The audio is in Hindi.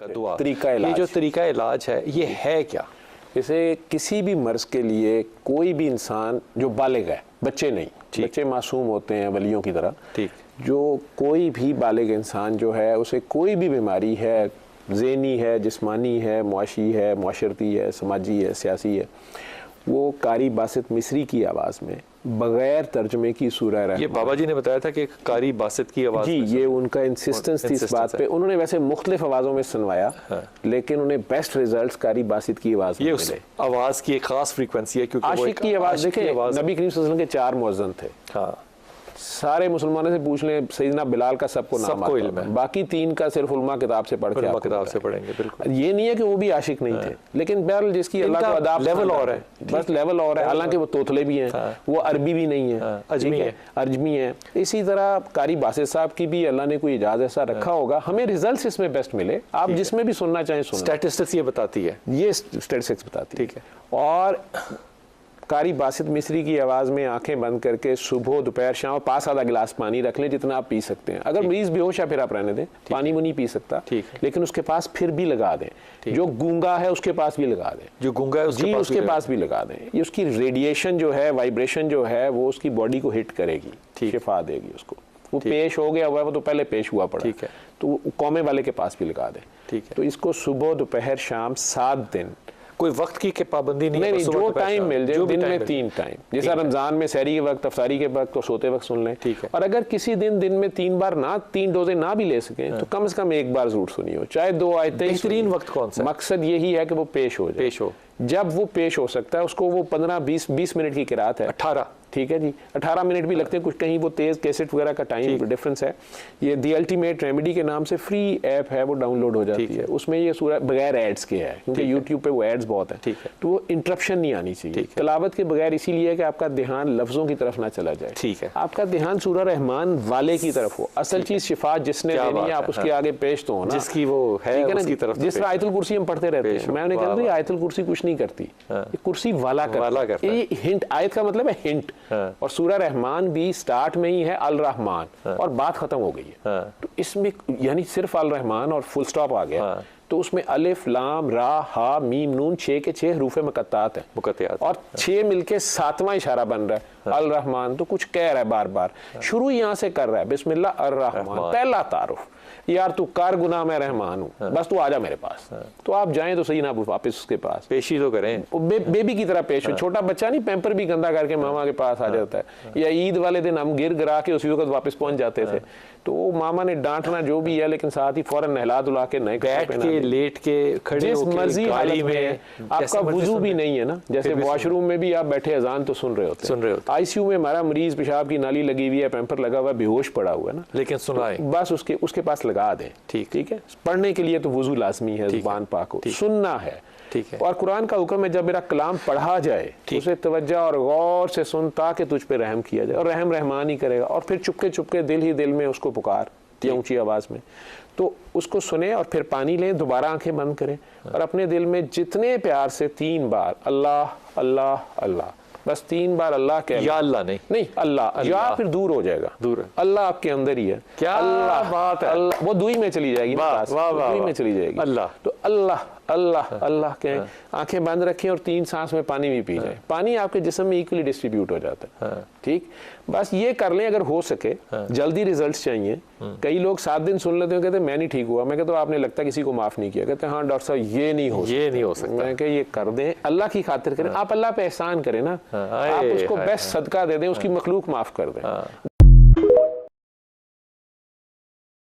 दुआ तरीका इलाज, ये जो तरीका इलाज है ये है क्या? जैसे किसी भी मर्ज के लिए कोई भी इंसान जो बालिग है, बच्चे नहीं, बच्चे मासूम होते हैं वलियों की तरह, ठीक, जो कोई भी बालिग इंसान जो है उसे कोई भी बीमारी है, ज़हनी है, जिस्मानी है, मुआशी है, मुआशरती है, समाजी है, सियासी है, वो कारी बासित मिस्री की आवाज़ में बगैर तर्जमे की सूरह रहमान। ये बाबा जी ने बताया था कि कारी बासित की आवाज़ जी, ये उनका इंसिस्टेंस थी इस बात पे। उन्होंने वैसे मुख्तलिफ आवाज़ों में सुनवाया, लेकिन उन्हें बेस्ट रिजल्ट्स कारी बासित की आवाज़ में मिले। आवाज़ की एक खास फ्रीक्वेंसी है, क्योंकि आशिक की आवाज़ देखे, नबी करीम सल्लल्लाहु अलैहि वसल्लम के 4 मुअज्जिन थे। हाँ, सारे मुसलमानों से पूछ लें, सैयदना बिलाल का सबको नाम आता इल्म है, बाकी 3 का सिर्फ उलमा किताब से पढ़ के किताब से पढ़ेंगे। बिल्कुल, ये नहीं है कि वो भी आशिक नहीं थे, लेकिन बहरहाल जिसकी अल्लाह का अदाब लेवल और है, बस लेवल और है। हालांकि वो तोतले भी हैं, वो अरबी भी नहीं है, अजमी है। इसी तरह कारी बासित साहब की भी अल्लाह ने कोई इजाज़ ऐसा रखा होगा, हमें रिजल्ट इसमें बेस्ट मिले। आप जिसमें भी सुनना चाहें सुन। स्टैटिस्टिक्स ये बताती है, ये स्टैटिस्टिक्स बताती है। ठीक है। और कारी बासित मिस्री की आवाज़ में आंखें बंद करके सुबह दोपहर शाम 5 आधा गिलास पानी रख लें, जितना आप पी सकते हैं। अगर मरीज बेहोश है फिर आप रहने दें, पानी वो नहीं पी सकता, लेकिन उसके पास फिर भी लगा दें। जो गूंगा है उसके पास भी लगा दें, जो गूंगा है उसके पास भी लगा दें। ये उसकी रेडिएशन जो है, वाइब्रेशन जो है, वो उसकी बॉडी को हिट करेगी, शिफा देगी उसको। वो पेश हो गया हुआ है, वो तो पहले पेश हुआ पड़ा, ठीक है, तो कौमे वाले के पास भी लगा दें। ठीक है। तो इसको सुबह दोपहर शाम 7 दिन, कोई वक्त की पाबंदी नहीं, नहीं, जो टाइम मिल जाए, दिन में 3 टाइम। जैसा रमजान में सहरी के वक्त, अफ्तारी के वक्त और सोते वक्त सुन लें, ठीक है। और अगर किसी दिन में 3 बार ना, 3 डोजे ना भी ले सकें, तो कम से कम 1 बार जरूर सुनिए, चाहे 2 आयतें। बेहतरीन वक्त कौन सा? मकसद यही है कि वो पेश हो जाए। जब वो पेश हो सकता है, उसको वो 15-20 मिनट की किरात है, 18, ठीक है जी, 18 मिनट भी लगते हैं कुछ, कहीं वो तेज कैसेट वगैरह का टाइम डिफरेंस है। ये दी अल्टीमेट रेमेडी के नाम से फ्री ऐप है, वो डाउनलोड हो जाती है। उसमें ये सूरह बगैर एड्स के है, क्योंकि यूट्यूब पे वो एड्स बहुत है, तो वो इंटरप्शन नहीं आनी चाहिए तिलावत के बगैर, इसीलिए कि आपका ध्यान लफ्जों की तरफ ना चला जाए, ठीक है, आपका ध्यान सूरह रहमान वाले की तरफ हो। असल चीज शिफा जिसने देनी है, आप उसके आगे पेश तो हो ना, जिसकी वो है उसकी तरफ। जिस तरह आयतुल कुर्सी हम पढ़ते रहते हैं, मैंने कहा आयतुल कुर्सी कुछ नहीं करती, कुर्सी वाला करता है। ये हिंट, आयत का मतलब है हिंट, और सूरह रहमान भी स्टार्ट में ही है अल रहमान, और बात खत्म हो गई है। तो इसमें यानी सिर्फ अल रहमान और फुल स्टॉप आ गया, तो उसमें अलिफ लाम रा हा मीम नून 6 के 6 हरूफ मुकत्तात है, और 6 मिलके 7वां इशारा बन रहा है अल रहमान। तो कुछ कह रहा है बार बार, शुरू यहाँ से कर रहा है, बिस्मिल्लाह अर रहमान, पहला तारुफ, यार तू कर गुनाह, मैं रहमान हूँ, बस तू आजा मेरे पास। तो आप जाएं तो सही ना वापस उसके पास, पेशी तो करें, बेबी की तरह पेश हो। छोटा बच्चा नहीं पैम्पर भी गंदा करके मामा के पास आ जाता है, या ईद वाले दिन हम गिर गिरा के उसी वक्त वापस पहुंच जाते थे, तो वो मामा ने डांटना जो भी है, लेकिन साथ ही फौरन नहला धुला के नए बैठ के, लेट के, खड़े होके, गाड़ी में, आपका वुजू भी नहीं है ना, जैसे वॉशरूम में भी आप बैठे अजान तो सुन रहे होते, आईसीयू में हमारा मरीज पेशाब की नाली लगी हुई है, पैम्पर लगा हुआ है, बेहोश पड़ा हुआ है ना, लेकिन सुनाए बस उसके पास लगा दें। ठीक है, पढ़ने के लिए तो वुजू लाजमी है, जुबान पाक हो, सुनना है, ठीक है। और कुरान का हुक्म है जब मेरा कलाम पढ़ा जाए, उसे तवज्जो और गौर से सुन, ताकि तुझ पे रहम किया जाए, और रहम रहमान ही करेगा। और फिर चुपके चुपके दिल ही दिल में उसको पुकार दिया ऊंची आवाज में, तो उसको सुने, और फिर पानी लें, दोबारा आंखें बंद करें, और अपने दिल में जितने प्यार से 3 बार अल्लाह अल्लाह अल्लाह, बस 3 बार अल्लाह के, या अल्लाह नहीं अल्लाह, या फिर दूर हो जाएगा, दूर है, अल्लाह आपके अंदर ही है, क्या अल्लाह बात है, अल्लाह वो दुई में चली जाएगी, दुई में चली जाएगी अल्लाह, तो अल्लाह अल्लाह अल्लाह के, आंखें बंद रखें और 3 सांस में पानी भी पी जाए, पानी आपके जिस्म में इक्वली डिस्ट्रीब्यूट हो जाता है, ठीक। बस ये कर लें अगर हो सके, जल्दी रिजल्ट्स चाहिए। कई लोग 7 दिन सुन लेते हैं, कहते मैं नहीं ठीक हुआ, मैं कहता हूँ आपने लगता किसी को माफ नहीं किया, कहते हैं हाँ डॉक्टर साहब ये नहीं हो सकता, मैं कह ये कर दें, अल्लाह की खातिर करें, आप अल्लाह पे एहसान करें ना, आप उसको बेस्ट सदका दे दें, उसकी मखलूक माफ कर दें।